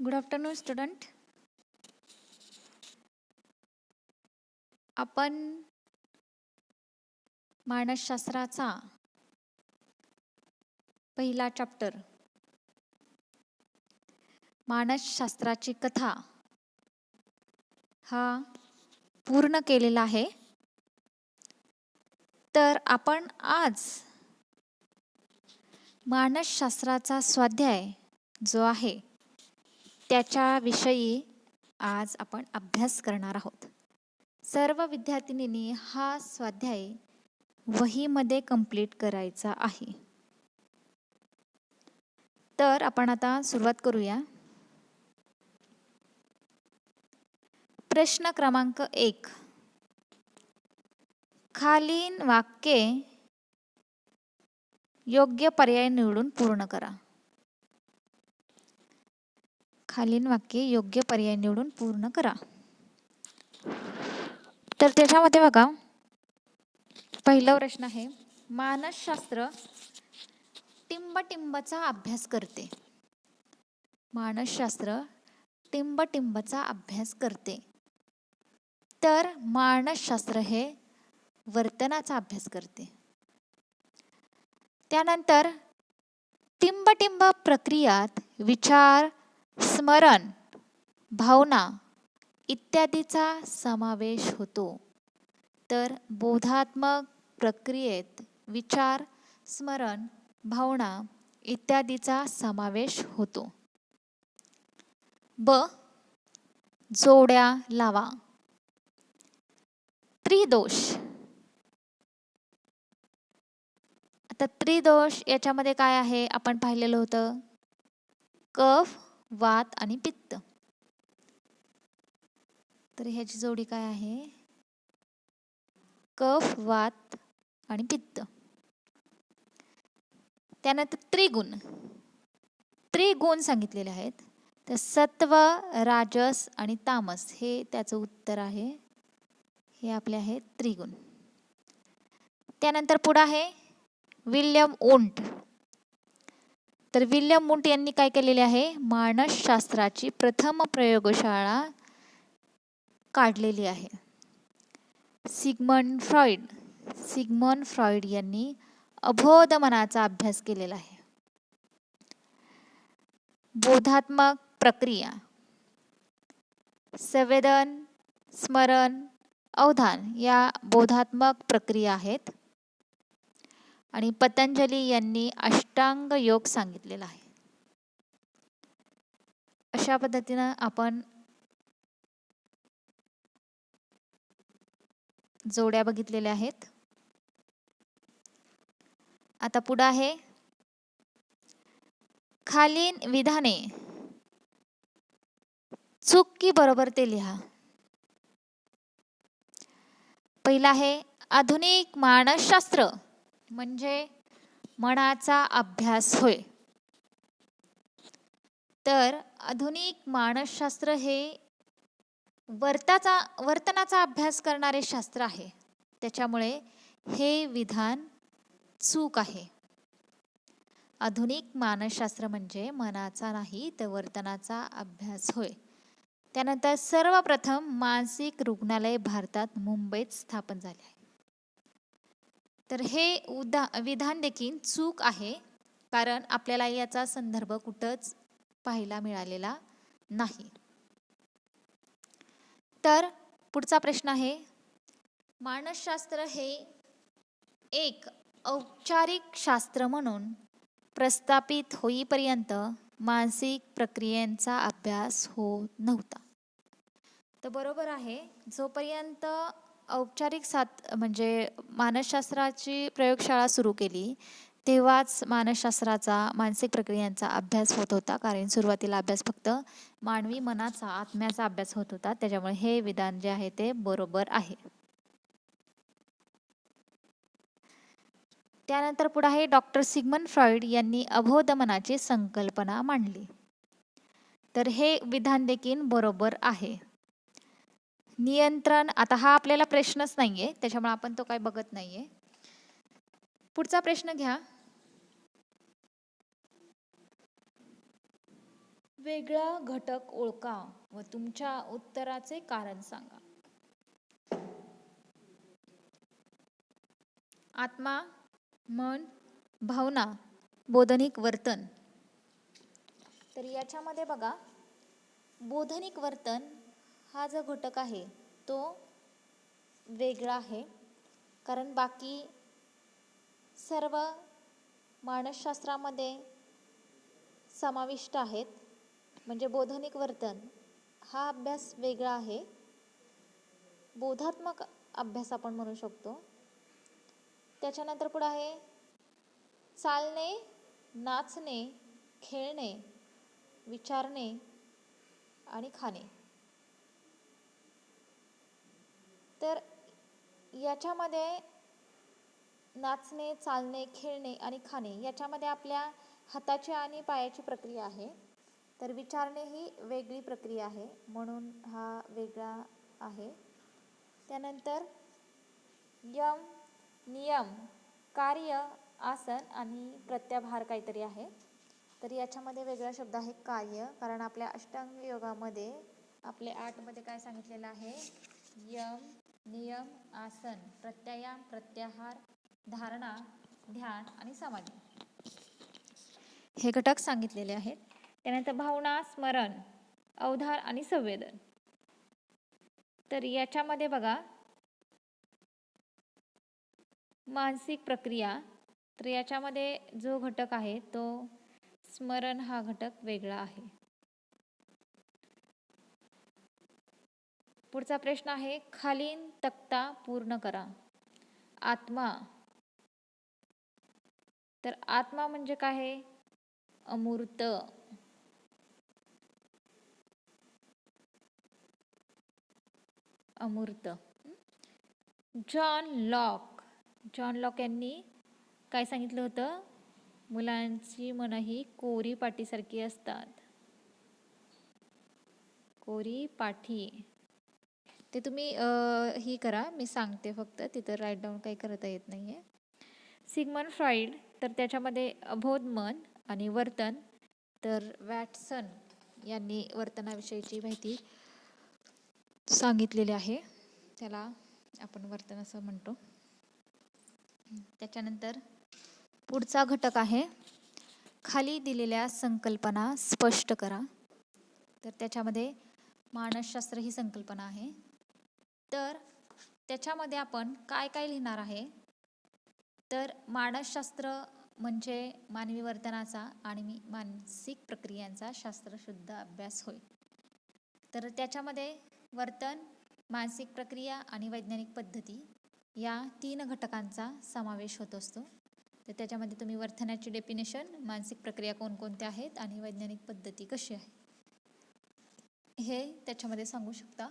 Good afternoon student. आपण मानसशास्त्राचा पहिला चॅप्टर मानसशास्त्राची कथा हा पूर्ण केलेला आहे. तर आपण आज मानसशास्त्राचा स्वाध्याय जो आहे त्याच्याविषयी आज आपण अभ्यास करणार आहोत. सर्व विद्यार्थिनींनी हा स्वाध्याय वहीमध्ये कंप्लीट करायचा आहे. तर आपण आता सुरुवात करूया. प्रश्न क्रमांक 1. खालील वाक्ये योग्य पर्याय निवडून पूर्ण करा. खालील वाक्ये योग्य पर्याय निवडून पूर्ण करा. तर त्याच्यामध्ये बघा, पहिला प्रश्न आहे, मानसशास्त्र टिंबटिंबचा अभ्यास करते. मानसशास्त्र टिंबटिंबचा अभ्यास करते. तर मानसशास्त्र हे वर्तनाचा अभ्यास करते. त्यानंतर टिंबटिंब प्रक्रियात विचार, स्मरण, भावना इत्यादीचा समावेश होतो. तर बोधात्मक प्रक्रियेत विचार, स्मरण, भावना इत्यादीचा समावेश होतो. ब. जोड्या लावा. त्रिदोष. आता त्रिदोष याच्यामध्ये काय आहे आपण पाहिलेलं होतं, कफ, वात आणि पित्त. तर ह्याची जोडी काय आहे, कफ, वात आणि पित्त. त्यानंतर त्रिगुण. त्रिगुण सांगितलेले आहेत. तर सत्व, राजस आणि तामस हे त्याचं उत्तर आहे. हे आपले आहेत त्रिगुण. त्यानंतर पुढे आहे विल्यम वुंट. तर विल्यम वुंट यांनी काय केलेले आहे, मानसशास्त्राची प्रथम प्रयोगशाळा काढलेली आहे. सिग्मंड फ्रॉइड यांनी अबोध मनाचा अभ्यास केलेला आहे. बोधात्मक प्रक्रिया, संवेदन, स्मरण, अवधान या बोधात्मक प्रक्रिया आहेत. आणि पतंजली यांनी अष्टांग योग सांगितलेला आहे. अशा पद्धतीनं आपण जोड्या बघितलेल्या आहेत. आता पुढे आहे, खालील विधाने चूक की बरोबर ते लिहा. पहिला आहे, आधुनिक मानसशास्त्र म्हणजे मनाचा अभ्यास होय. तर आधुनिक मानसशास्त्र हे वर्तनाचा अभ्यास करणारे शास्त्र आहे. त्याच्यामुळे हे विधान चूक आहे. आधुनिक मानसशास्त्र म्हणजे मनाचा नाही तर वर्तनाचा अभ्यास होय. त्यानंतर सर्वप्रथम मानसिक रुग्णालय भारतात मुंबईत स्थापन झाले आहे. तर हे विधान देखील चूक आहे, कारण आपल्याला याचा संदर्भ कुठंच पाहायला मिळालेला नाही. तर पुढचा प्रश्न आहे, मानसशास्त्र हे एक औपचारिक शास्त्र म्हणून प्रस्थापित होईपर्यंत मानसिक प्रक्रियांचा अभ्यास होत नव्हता. तर बरोबर आहे, जोपर्यंत औपचारिक म्हणजे मानसशास्त्राची प्रयोगशाळा सुरू केली तेव्हाच मानसशास्त्राचा मानसिक प्रक्रियांचा अभ्यास होत होता. कारण सुरुवातीला अभ्यास फक्त मानवी मनाचा, आत्म्याचा अभ्यास होत होता. त्याच्यामुळे हे विधान जे आहे ते बरोबर आहे. त्यानंतर पुढे आहे, डॉक्टर सिग्मंड फ्रॉइड यांनी अबोध मनाची संकल्पना मांडली. तर हे विधान देखील बरोबर आहे. नियंत्रण, आता हा आपल्याला प्रश्नच नाहीये त्याच्यामुळे आपण तो काय बघत नाहीये. पुढचा प्रश्न घ्या. वेगळा घटक ओळखा व तुमच्या उत्तराचे कारण सांगा. आत्मा, मन, भावना, बोधनिक वर्तन. तर याच्यामध्ये बघा, बोधनिक वर्तन हा जो घटक आहे तो वेगळा आहे, कारण बाकी सर्व मानसशास्त्रामध्ये समाविष्ट आहेत. म्हणजे बोधनिक वर्तन हा अभ्यास वेगळा आहे, बोधात्मक अभ्यास आपण म्हणू शकतो. त्याच्यानंतर पुढे आहे चालणे, नाचणे, खेळणे, विचारणे आणि खाणे. तर याच्यामध्ये नाचणे, चालणे, खेळणे आणि खाणे याच्यामध्ये आपल्या हाताची आणि पायाची प्रक्रिया आहे. तर विचारणे ही वेगळी प्रक्रिया आहे, म्हणून हा वेगळा आहे. त्यानंतर यम, नियम, कार्य, आसन आणि प्रत्याहार काहीतरी आहे. तर याच्यामध्ये वेगळा शब्द आहे कार्य, कारण आपल्या अष्टांग योगामध्ये आपले 8 काय सांगितलेलं आहे, यम, नियम, आसन, प्रत्यायाम, प्रत्याहार, धारणा, ध्यान आणि समाधी हे घटक सांगितलेले आहेत. त्यानंतर भावना, स्मरण, अवधार आणि संवेदन. तर याच्यामध्ये बघा मानसिक प्रक्रिया, तर याच्यामध्ये जो घटक आहे तो स्मरण हा घटक वेगळा आहे. पुढचा प्रश्न आहे खालील तक्ता पूर्ण करा. आत्मा, तर आत्मा म्हणजे काय आहे, अमूर्त. अमूर्त. जॉन लॉक यांनी काय सांगितलं होतं, मुलांची मन ही कोरी पाटीसारखी असतात. कोरी पाठी. ते तुम्ही ही करा, मी सांगते फक्त, तिथं राईट डाऊन काही करता येत नाही आहे. सिग्मंड फ्रॉइड, तर त्याच्यामध्ये अबोध मन आणि वर्तन. तर वॅटसन यांनी वर्तनाविषयीची माहिती सांगितलेली आहे, त्याला आपण वर्तन असं म्हणतो. त्याच्यानंतर पुढचा घटक आहे खाली दिलेल्या संकल्पना स्पष्ट करा. तर त्याच्यामध्ये मानसशास्त्र ही संकल्पना आहे. तर त्याच्यामध्ये आपण काय काय लिहिणार आहे, तर मानसशास्त्र म्हणजे मानवी वर्तनाचा आणि मानसिक प्रक्रियांचा शास्त्रशुद्ध अभ्यास होय. तर त्याच्यामध्ये वर्तन, मानसिक प्रक्रिया आणि वैज्ञानिक पद्धती या 3 घटकांचा समावेश होत असतो. तर त्याच्यामध्ये तुम्ही वर्तनाची डेफिनेशन, मानसिक प्रक्रिया कोणकोणत्या आहेत आणि वैज्ञानिक पद्धती कशी आहे हे त्याच्यामध्ये सांगू शकता.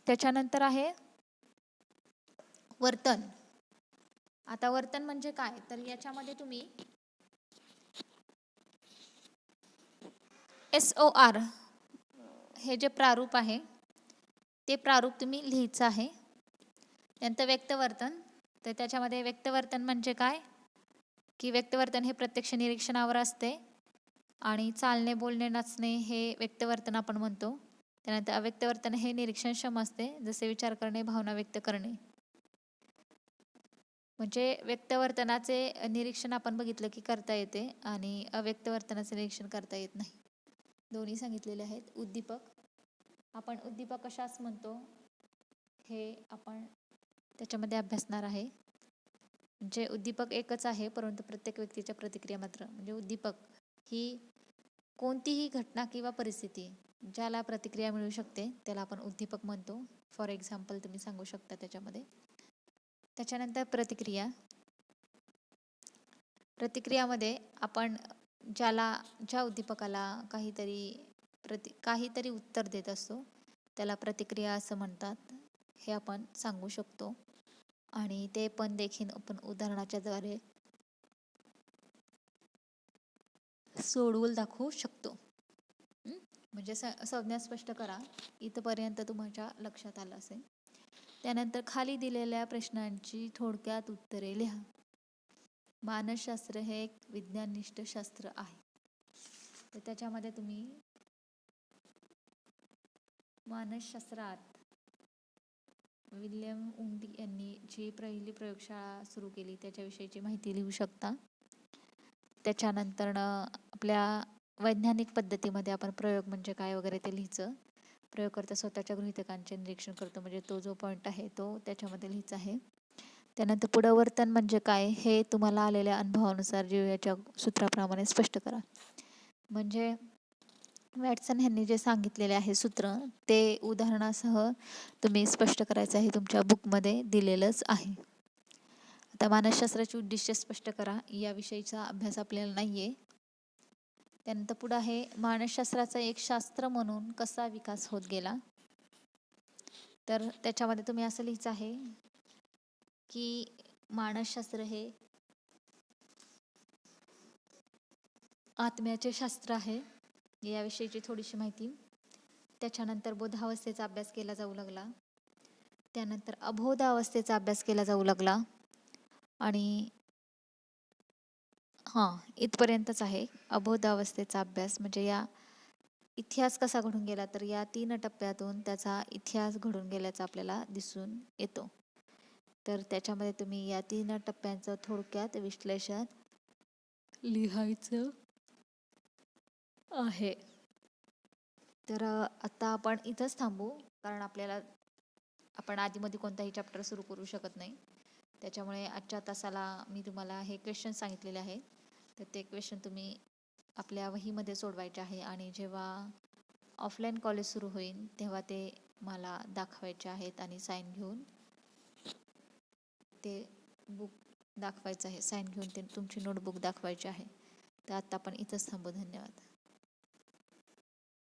त्याच्यानंतर आहे वर्तन. आता वर्तन म्हणजे काय, तर याच्यामध्ये तुम्ही SOR हे जे प्रारूप आहे ते प्रारूप तुम्ही लिहायचं आहे. त्यानंतर व्यक्तवर्तन, तर त्याच्यामध्ये व्यक्तवर्तन म्हणजे काय, की व्यक्तवर्तन हे प्रत्यक्ष निरीक्षणावर असते आणि चालणे, बोलणे, नाचणे हे व्यक्तवर्तन आपण म्हणतो. त्यानंतर अव्यक्तवर्तन हे निरीक्षणक्षम असते, जसे विचार करणे, भावना व्यक्त करणे. म्हणजे व्यक्तवर्तनाचे निरीक्षण आपण बघितलं की करता येते आणि अव्यक्तवर्तनाचे निरीक्षण करता येत नाही. दोन्ही सांगितलेले आहेत. उद्दीपक, आपण उद्दीपक कशास म्हणतो हे आपण त्याच्यामध्ये अभ्यासणार आहे. म्हणजे उद्दीपक एकच आहे, परंतु प्रत्येक व्यक्तीच्या प्रतिक्रिया मात्र. म्हणजे उद्दीपक ही कोणतीही घटना किंवा परिस्थिती ज्याला प्रतिक्रिया मिळू शकते त्याला आपण उद्दीपक म्हणतो. फॉर एक्झाम्पल तुम्ही सांगू शकता त्याच्यामध्ये. त्याच्यानंतर प्रतिक्रियामध्ये आपण ज्या उद्दीपकाला काहीतरी उत्तर देत असतो त्याला प्रतिक्रिया असं म्हणतात, हे आपण सांगू शकतो. आणि ते पण देखील आपण उदाहरणाच्या द्वारे सोडवून दाखवू शकतो. म्हणजे संज्ञा स्पष्ट करा, इथपर्यंत तुमच्या लक्षात आलं असेल. त्यानंतर खाली दिलेल्या प्रश्नांची थोडक्यात उत्तरे लिहा. मानसशास्त्र हे एक विज्ञाननिष्ठ शास्त्र आहे. तर त्याच्यामध्ये तुम्ही मानसशास्त्रात विल्यम उंडी यांनी जी पहिली प्रयोगशाळा सुरू केली त्याच्याविषयीची माहिती लिहू शकता. त्याच्यानंतर आपल्या वैज्ञानिक पद्धतीमध्ये आपण प्रयोग म्हणजे काय वगैरे ते लिहायचं. प्रयोगकर्ता स्वतःच्या गृहीतकांचे निरीक्षण करतो, म्हणजे तो जो पॉईंट आहे तो त्याच्यामध्ये लिहायचा आहे. त्यानंतर पुनरावर्तन म्हणजे काय हे तुम्हाला आलेल्या अनुभवानुसार याच्या सूत्राप्रमाणे स्पष्ट करा. म्हणजे वॅटसन यांनी जे सांगितलेले आहे सूत्र ते उदाहरणासह तुम्ही स्पष्ट करायचं आहे, तुमच्या बुकमध्ये दिलेलंच आहे. आता मानसशास्त्राची उद्दिष्ट स्पष्ट करा, याविषयीचा अभ्यास आपल्याला नाही आहे. त्यानंतर पुढं आहे मानसशास्त्राचा एक शास्त्र म्हणून कसा विकास होत गेला. तर त्याच्यामध्ये तुम्ही असं लिहायचं आहे की मानसशास्त्र हे आत्म्याचे शास्त्र आहे, याविषयीची थोडीशी माहिती. त्याच्यानंतर बोधावस्थेचा अभ्यास केला जाऊ लागला. त्यानंतर अबोधावस्थेचा अभ्यास केला जाऊ लागला. आणि इथपर्यंतच आहे अबोधावस्थेचा अभ्यास. म्हणजे या इतिहास कसा घडून गेला, तर या 3 टप्प्यातून त्याचा इतिहास घडून गेल्याचा आपल्याला दिसून येतो. तर त्याच्यामध्ये तुम्ही या 3 टप्प्यांचं थोडक्यात विश्लेषण लिहायचं आहे. तर आता आपण इथंच थांबू, कारण आपण आधीमध्ये कोणताही चॅप्टर सुरू करू शकत नाही. त्याच्यामुळे आजच्या तासाला मी तुम्हाला हे क्वेश्चन सांगितलेले आहे, तर ते क्वेश्चन तुम्ही आपल्या वहीमध्ये सोडवायचे आहे. आणि जेव्हा ऑफलाईन कॉलेज सुरू होईल तेव्हा ते मला दाखवायचे आहेत आणि साईन घेऊन ते बुक दाखवायचं आहे. साईन घेऊन ते तुमची नोटबुक दाखवायची आहे. तर आता आपण इथंच थांबू. धन्यवाद.